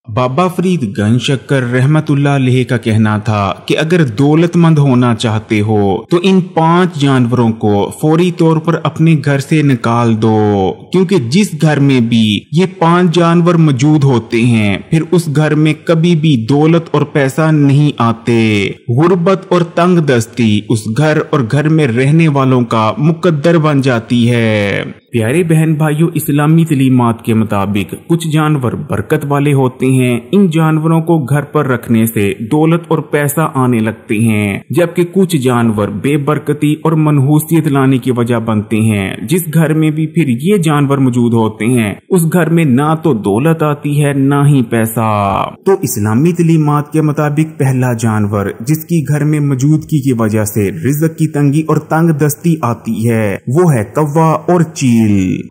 बाबा फरीद गंज शक्कर रहमतुल्लाह अलैह का कहना था कि अगर दौलतमंद होना चाहते हो तो इन 5 जानवरों को फौरी तौर पर अपने घर से निकाल दो, क्योंकि जिस घर में भी ये 5 जानवर मौजूद होते हैं फिर उस घर में कभी भी दौलत और पैसा नहीं आते। गुर्बत और तंग दस्ती उस घर और घर में रहने वालों का मुकद्दर बन जाती है। प्यारे बहन भाइयों, इस्लामी तलीमात के मुताबिक कुछ जानवर बरकत वाले होते हैं। इन जानवरों को घर पर रखने से दौलत और पैसा आने लगते हैं, जबकि कुछ जानवर बेबरकती और मनहूसियत लाने की वजह बनते हैं। जिस घर में भी फिर ये जानवर मौजूद होते हैं उस घर में ना तो दौलत आती है ना ही पैसा। तो इस्लामी तलीमात के मुताबिक पहला जानवर जिसकी घर में मौजूदगी की वजह से रिज़्क की तंगी और तंग दस्ती आती है वो है कौवा और चील।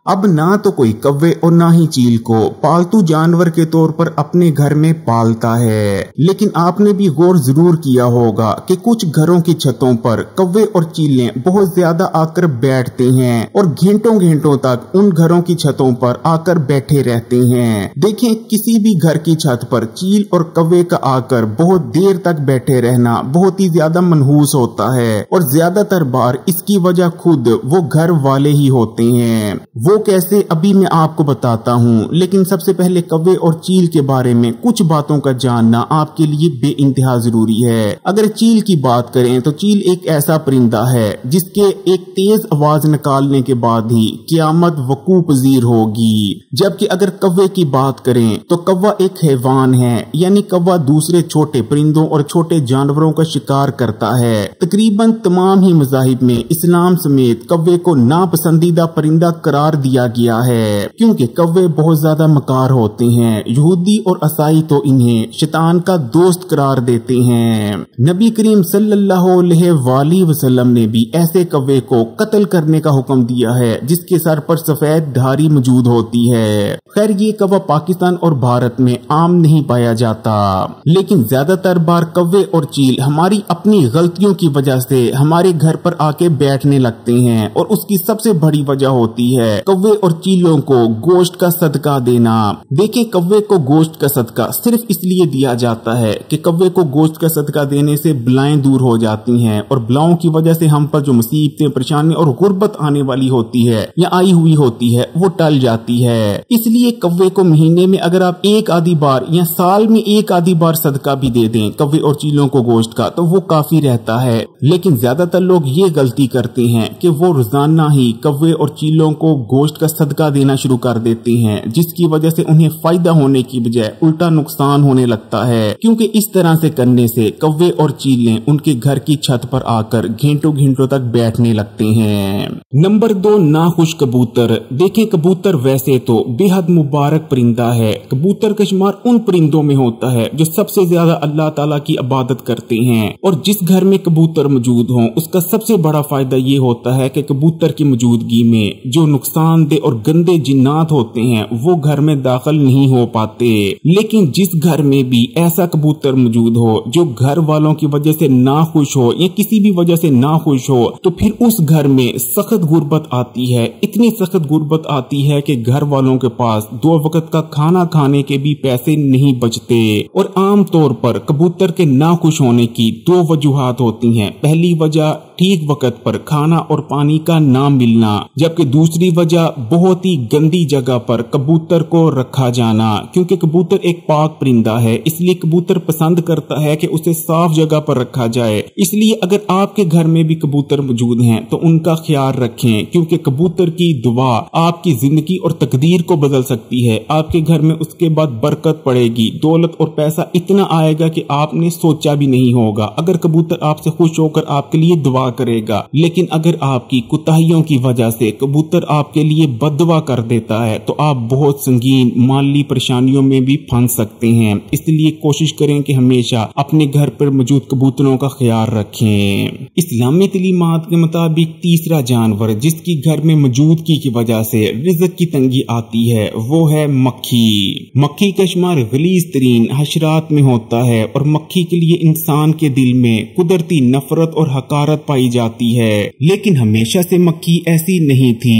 अब ना तो कोई कौवे और ना ही चील को पालतू जानवर के तौर पर अपने घर में पालता है, लेकिन आपने भी गौर जरूर किया होगा कि कुछ घरों की छतों पर कौवे और चीलें बहुत ज्यादा आकर बैठते हैं और घंटों घंटों तक उन घरों की छतों पर आकर बैठे रहते हैं। देखें, किसी भी घर की छत पर चील और कौवे का आकर बहुत देर तक बैठे रहना बहुत ही ज्यादा मनहूस होता है और ज्यादातर बार इसकी वजह खुद वो घर वाले ही होते हैं। वो कैसे, अभी मैं आपको बताता हूँ, लेकिन सबसे पहले कौवे और चील के बारे में कुछ बातों का जानना आपके लिए बेइंतहा जरूरी है। अगर चील की बात करें तो चील एक ऐसा परिंदा है जिसके एक तेज आवाज निकालने के बाद ही क़यामत वकू पजीर होगी। जबकि अगर कौवे की बात करें तो कौवा एक हैवान है, यानी कौवा दूसरे छोटे परिंदों और छोटे जानवरों का शिकार करता है। तकरीबन तमाम ही मज़ाहिब में इस्लाम समेत कौवे को नापसंदीदा परिंदा करार दिया गया है, क्योंकि कौवे बहुत ज्यादा मकार होते हैं। यहूदी और ईसाई तो इन्हें शैतान का दोस्त करार देते हैं। नबी करीम सल्लल्लाहु अलैहि वसल्लम ने भी ऐसे कौवे को कत्ल करने का हुक्म दिया है जिसके सर पर सफेद धारी मौजूद होती है। खैर, ये कौवा पाकिस्तान और भारत में आम नहीं पाया जाता, लेकिन ज्यादातर बार कौवे और चील हमारी अपनी गलतियों की वजह से हमारे घर पर आके बैठने लगते हैं और उसकी सबसे बड़ी वजह होती है कौवे और चीलों को गोश्त का सदका देना। देखिए, कौवे को गोश्त का सदका सिर्फ इसलिए दिया जाता है कि कौवे को गोश्त का सदका देने से बलाएं दूर हो जाती हैं और बलाओं की वजह से हम पर जो मुसीबतें, परेशानी और गुर्बत आने वाली होती है या आई हुई होती है वो टल जाती है। इसलिए कौवे को महीने में अगर आप एक आधी बार या साल में एक आधी बार सदका भी दे दें कौवे और चीलों को गोश्त का, तो वो काफी रहता है। लेकिन ज्यादातर लोग ये गलती करते हैं कि वो रोजाना ही कौवे और चीलों को गोश्त का सदका देना शुरू कर देते हैं, जिसकी वजह से उन्हें फायदा होने की बजाय उल्टा नुकसान होने लगता है, क्योंकि इस तरह से करने से कौवे और चीलें उनके घर की छत पर आकर घंटों घंटों तक बैठने लगते हैं। नंबर 2, नाखुश कबूतर। देखें, कबूतर वैसे तो बेहद मुबारक परिंदा है। कबूतर का शुमार उन परिंदों में होता है जो सबसे ज्यादा अल्लाह ताला की इबादत करते हैं, और जिस घर में कबूतर मौजूद हों उसका सबसे बड़ा फायदा ये होता है कि कबूतर की मौजूदगी में जो नुकसानदेह और गंदे जिन्नात होते हैं वो घर में दाखिल नहीं हो पाते। लेकिन जिस घर में भी ऐसा कबूतर मौजूद हो जो घर वालों की वजह से नाखुश हो या किसी भी वजह से नाखुश हो, तो फिर उस घर में सख्त गुर्बत आती है। इतनी सख्त गुर्बत आती है कि घर वालों के पास 2 वक्त का खाना खाने के भी पैसे नहीं बचते। और आम तौर पर कबूतर के नाखुश होने की 2 वजूहात होती हैं। पहली वजह ठीक वक्त पर खाना और पानी का ना मिलना, जबकि दूसरी वजह बहुत ही गंदी जगह पर कबूतर को रखा जाना, क्योंकि कबूतर एक पाक परिंदा है, इसलिए कबूतर पसंद करता है कि उसे साफ जगह पर रखा जाए। इसलिए अगर आपके घर में भी कबूतर मौजूद हैं तो उनका ख्याल रखें, क्योंकि कबूतर की दुआ आपकी जिंदगी और तकदीर को बदल सकती है। आपके घर में उसके बाद बरकत पड़ेगी, दौलत और पैसा इतना आएगा कि आपने सोचा भी नहीं होगा। अगर कबूतर आपसे खुश होकर आपके लिए दुआ करेगा, लेकिन अगर आपकी कुताहियों की वजह से कबूतर आपके लिए बददुआ कर देता है तो आप बहुत संगीन माली परेशानियों में भी फंस सकते हैं। इसलिए कोशिश करें कि हमेशा अपने घर पर मौजूद कबूतरों का ख्याल रखें। इस्लामी तलीमात के मुताबिक तीसरा जानवर जिसकी घर में मौजूदगी की वजह से रिज़्क की तंगी आती है वो है मक्खी। मक्खी का शुमार गलीज तरीन हशरात में होता है और मक्खी के लिए इंसान के दिल में कुदरती नफरत और हकारत पाई जाती है, लेकिन हमेशा से मक्खी ऐसी नहीं थी।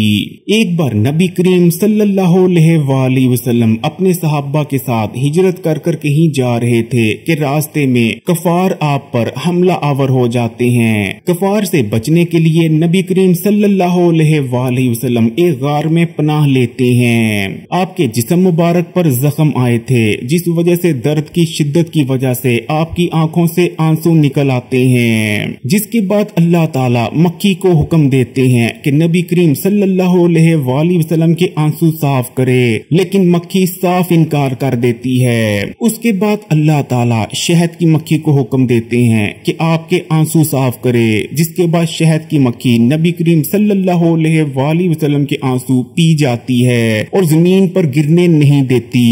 एक बार नबी करीम सल्लल्लाहु अलैहि वसल्लम अपने सहाबा के साथ हिजरत कर कर कहीं जा रहे थे कि रास्ते में कफार आप पर हमला आवर हो जाते हैं। कफार से बचने के लिए नबी करीम सल्लल्लाहु अलैहि वसल्लम एक गार में पनाह लेते हैं। आपके जिस्म मुबारक पर जख्म आए थे, जिस वजह से दर्द की शिद्दत की वजह से आपकी आंखों से आंसू निकल आते हैं। जिसके बाद अल्लाह ताला मक्खी को हुक्म देते हैं कि नबी करीम सल्लल्लाहु अलैहि वसल्लम के आंसू साफ करे, लेकिन मक्खी साफ इनकार कर देती है। उसके बाद अल्लाह ताला शहद की मक्खी को हुक्म देते हैं कि आपके आंसू साफ करे, जिसके बाद शहद की मक्खी नबी करीम सल्लल्लाहु अलैहि वसल्लम के आंसू पी जाती है और जमीन पर गिरने नहीं देती,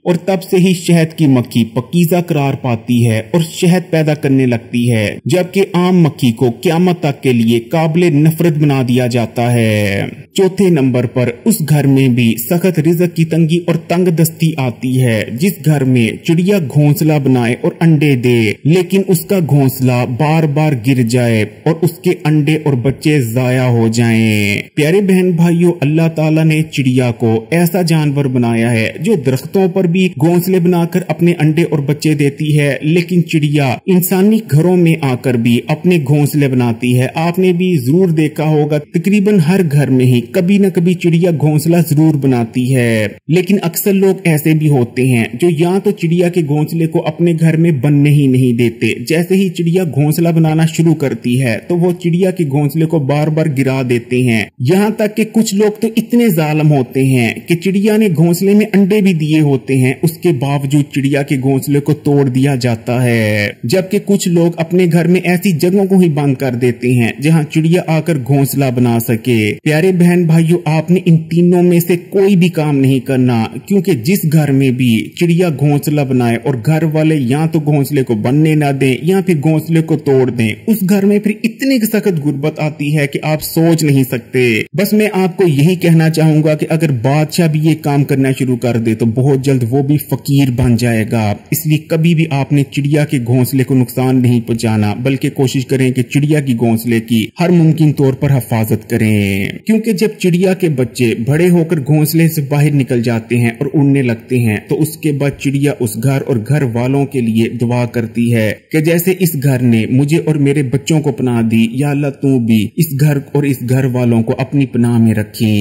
और तब से ही शहद की मक्खी पकीज़ा करार पाती है और शहद पैदा करने लगती है, जबकि आम मक्खी को क़यामत तक के लिए काबिल नफरत बना दिया जाता है। चौथे नंबर पर उस घर में भी सख्त रिज़्क की तंगी और तंग दस्ती आती है, जिस घर में चिड़िया घोंसला बनाए और अंडे दे, लेकिन उसका घोंसला बार बार गिर जाए और उसके अंडे और बच्चे जाया हो जाएं। प्यारे बहन भाइयों, अल्लाह ताला ने चिड़िया को ऐसा जानवर बनाया है जो दरख्तों पर भी घोंसले बनाकर अपने अंडे और बच्चे देती है, लेकिन चिड़िया इंसानी घरों में आकर भी अपने घोंसले बनाती है। आपने भी जरूर देखा होगा, तकरीबन हर घर में ही कभी न कभी चिड़िया घोंसला जरूर बनाती है। लेकिन अक्सर लोग ऐसे भी होते हैं जो या तो चिड़िया के घोंसले को अपने घर में बनने ही नहीं देते, जैसे ही चिड़िया घोंसला बनाना शुरू करती है तो वो चिड़िया के घोंसले को बार बार गिरा देते हैं। यहाँ तक कि कुछ लोग तो इतने जालिम होते हैं कि चिड़िया ने घोंसले में अंडे भी दिए होते हैं, उसके बावजूद चिड़िया के घोंसले को तोड़ दिया जाता है। जबकि कुछ लोग अपने घर में ऐसी जगहों को ही बंद कर देते हैं जहाँ चिड़िया आकर घोंसला बना सके। प्यारे बहन भाइयों, आपने इन तीनों में से कोई भी काम नहीं करना, क्योंकि जिस घर में भी चिड़िया घोंसला बनाए और घर वाले या तो घोंसले को बनने ना दें या फिर घोंसले को तोड़ दें, उस घर में फिर इतनी सख्त गुर्बत आती है कि आप सोच नहीं सकते। बस मैं आपको यही कहना चाहूंगा कि अगर बादशाह भी ये काम करना शुरू कर दे तो बहुत जल्द वो भी फकीर बन जाएगा। इसलिए कभी भी आपने चिड़िया के घोंसले को नुकसान नहीं पहुंचाना, बल्कि कोशिश करें कि चिड़िया की घोंसले की हर मुमकिन तौर पर हिफाजत करें, क्योंकि जब चिड़िया के बच्चे बड़े होकर घोंसले से बाहर निकल जाते हैं और उड़ने लगते हैं तो उसके बाद चिड़िया उस घर और घर वालों के लिए दुआ करती है कि जैसे इस घर ने मुझे और मेरे बच्चों को पनाह दी, या अल्लाह तू भी इस घर और इस घर वालों को अपनी पनाह में रखे।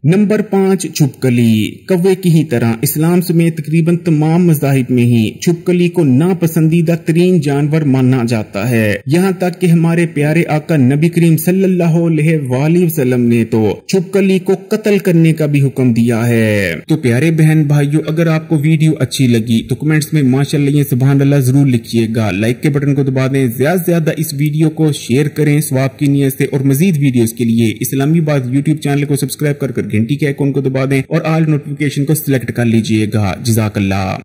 नंबर 5, छुपकली। कौवे की ही तरह इस्लाम समेत तकरीबन तमाम मज़ाहिब में ही छुपकली को नापसंदीदा तरीन जानवर माना जाता है। यहाँ तक कि हमारे प्यारे आका नबी करीम सल्लल्लाहु अलैहि वसल्लम ने तो छुपकली को कत्ल करने का भी हुक्म दिया है। तो प्यारे बहन भाइयों, अगर आपको वीडियो अच्छी लगी तो कमेंट्स में माशाअल्लाह सुभान अल्लाह जरूर लिखिएगा। लाइक के बटन को दबा दें, ज्यादा से ज्यादा इस वीडियो को शेयर करें सवाब की नियत से, और मजीद वीडियोस के लिए इस्लामी बात यूट्यूब चैनल को सब्सक्राइब कर घंटी के आइकॉन को दबा दें और ऑल नोटिफिकेशन को सिलेक्ट कर लीजिएगा। जज़ाकल्लाह।